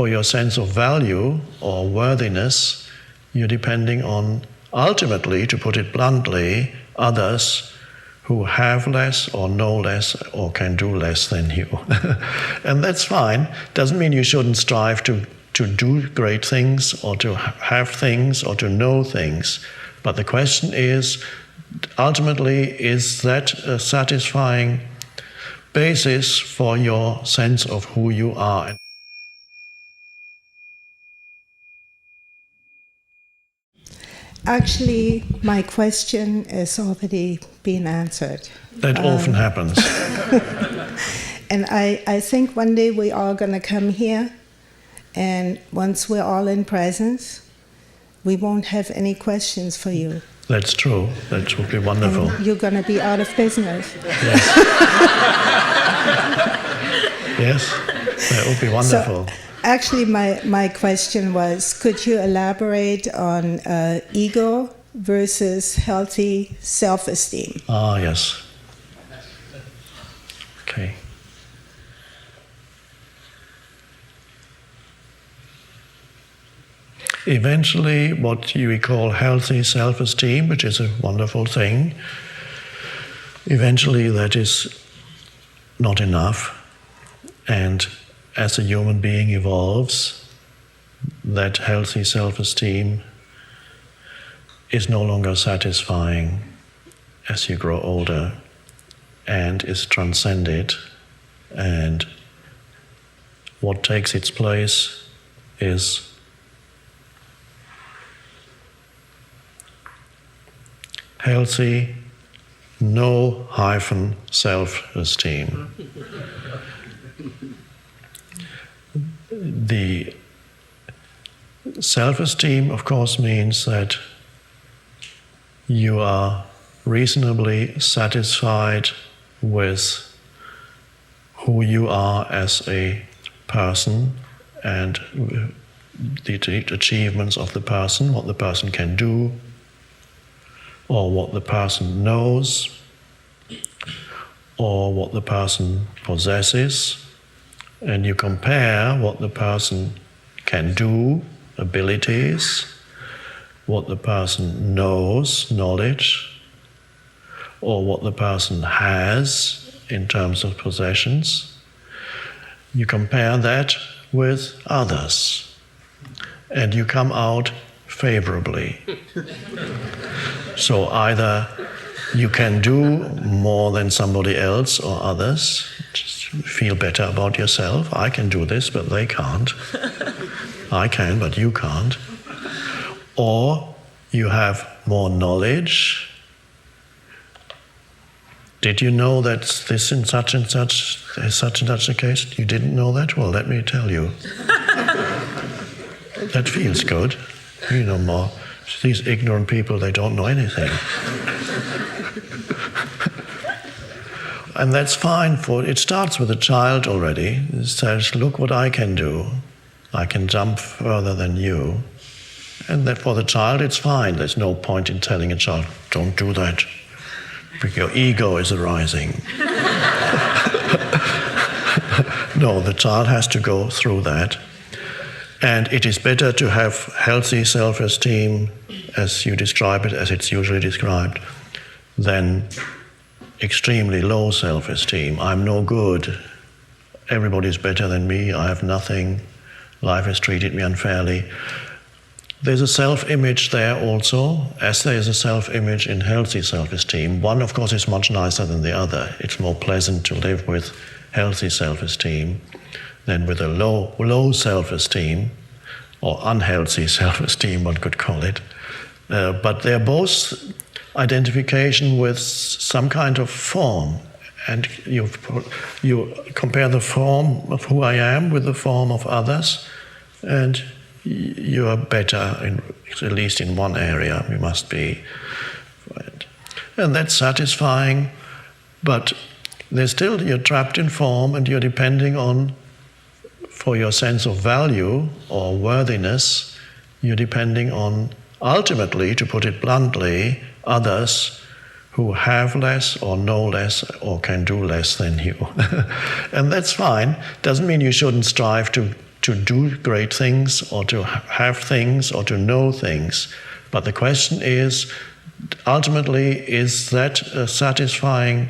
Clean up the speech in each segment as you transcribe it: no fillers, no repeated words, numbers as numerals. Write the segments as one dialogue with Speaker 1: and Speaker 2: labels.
Speaker 1: for your sense of value or worthiness, you're depending on, ultimately, to put it bluntly, others who have less or know less or can do less than you. And that's fine. Doesn't mean you shouldn't strive to do great things or to have things or to know things. But the question is, ultimately, is that a satisfying basis for your sense of who you are?
Speaker 2: Actually, my question has already been answered.
Speaker 1: That often happens.
Speaker 2: And I think one day we are going to come here, and once we're all in presence, we won't have any questions for you.
Speaker 1: That's true. That would be wonderful.
Speaker 2: And you're going to be out of business.
Speaker 1: Yes. Yes, that would be wonderful.
Speaker 2: So, actually, my question was, could you elaborate on ego versus healthy self-esteem?
Speaker 1: Ah, yes. Okay. Eventually, what you call healthy self-esteem, which is a wonderful thing, eventually that is not enough. And as a human being evolves, that healthy self-esteem is no longer satisfying as you grow older and is transcended. And what takes its place is healthy, no hyphen self-esteem. The self-esteem, of course, means that you are reasonably satisfied with who you are as a person and the achievements of the person, what the person can do, or what the person knows, or what the person possesses, and you compare what the person can do, abilities, what the person knows, knowledge, or what the person has in terms of possessions. You compare that with others, and you come out favorably. So either you can do more than somebody else or others, just feel better about yourself. I can do this, but they can't. I can, but you can't. Or you have more knowledge. Did you know that this in such and such is such and such a case? You didn't know that? Well, let me tell you. That feels good. You know more. These ignorant people, they don't know anything. And that's fine. It starts with a child already. It says, look what I can do. I can jump further than you. And that for the child, it's fine. There's no point in telling a child, don't do that, because your ego is arising. No, the child has to go through that. And it is better to have healthy self-esteem, as you describe it, as it's usually described, than extremely low self-esteem. I'm no good. Everybody's better than me. I have nothing. Life has treated me unfairly. There's a self-image there also, as there is a self-image in healthy self-esteem. One, of course, is much nicer than the other. It's more pleasant to live with healthy self-esteem than with a low self-esteem, or unhealthy self-esteem, one could call it. But they're both identification with some kind of form. And you compare the form of who I am with the form of others, and you are better, at least in one area, you must be. And that's satisfying, but you're trapped in form, and you're depending on, for your sense of value or worthiness, you're depending on, ultimately, to put it bluntly, others who have less or know less or can do less than you. And that's fine. Doesn't mean you shouldn't strive to to do great things or to have things or to know things. But the question is, ultimately, is that a satisfying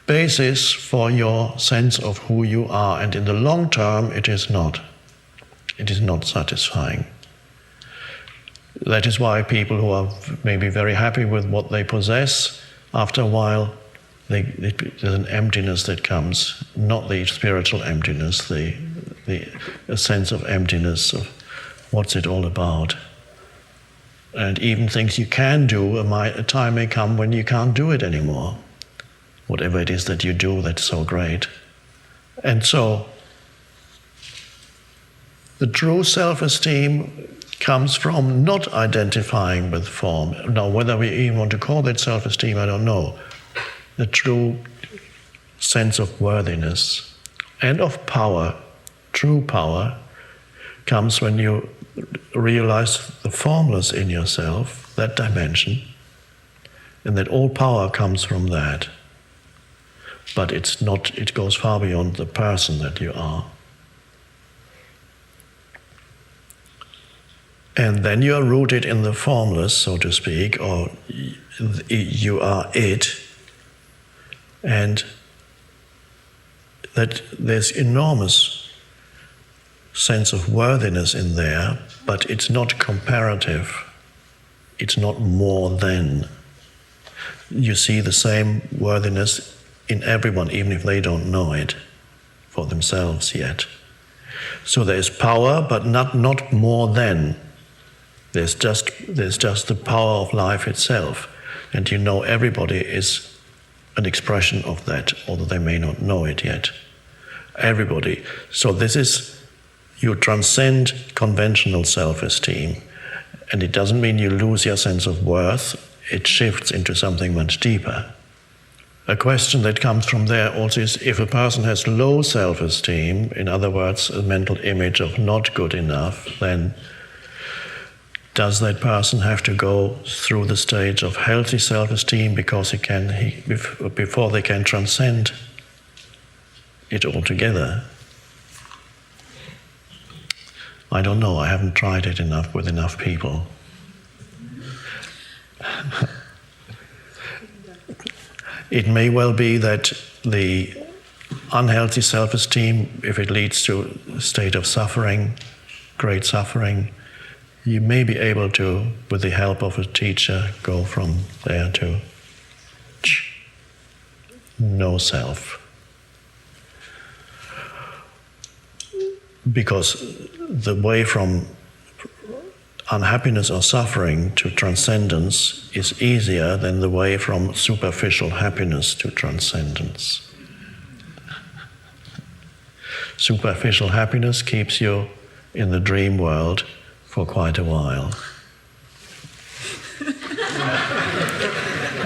Speaker 1: basis for your sense of who you are? And in the long term, it is not. It is not satisfying. That is why people who are maybe very happy with what they possess, after a while, there's an emptiness that comes, not the spiritual emptiness, a sense of emptiness of what's it all about. And even things you can do, a time may come when you can't do it anymore. Whatever it is that you do that's so great. And so, the true self-esteem comes from not identifying with form. Now, whether we even want to call that self-esteem, I don't know. The true sense of worthiness and of power, true power, comes when you realize the formless in yourself, that dimension, and that all power comes from that. But it's not, it goes far beyond the person that you are. And then you are rooted in the formless, so to speak, or you are it, and that there's enormous sense of worthiness in there, but it's not comparative. It's not more than. You see the same worthiness in everyone, even if they don't know it for themselves yet. So there's power, but not more than. There's just the power of life itself, and you know everybody is an expression of that, although they may not know it yet. Everybody. So this is, you transcend conventional self-esteem, and it doesn't mean you lose your sense of worth. It shifts into something much deeper. A question that comes from there also is, if a person has low self-esteem, in other words, a mental image of not good enough, then does that person have to go through the stage of healthy self-esteem before they can transcend it altogether? I don't know. I haven't tried it enough with enough people. It may well be that the unhealthy self-esteem, if it leads to a state of suffering, great suffering, you may be able to, with the help of a teacher, go from there to no self. Because the way from unhappiness or suffering to transcendence is easier than the way from superficial happiness to transcendence. Superficial happiness keeps you in the dream world for quite a while.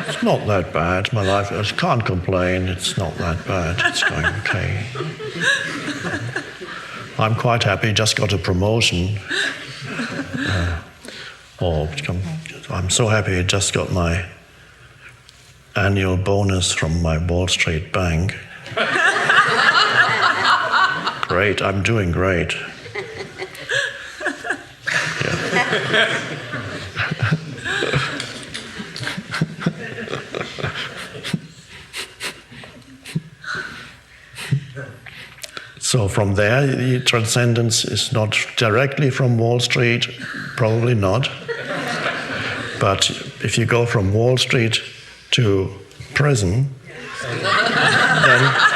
Speaker 1: It's not that bad, my life, I can't complain, it's not that bad, it's going okay. I'm quite happy, just got a promotion. I'm so happy I just got my annual bonus from my Wall Street bank. Great, I'm doing great. So from there, the transcendence is not directly from Wall Street, probably not. But if you go from Wall Street to prison, then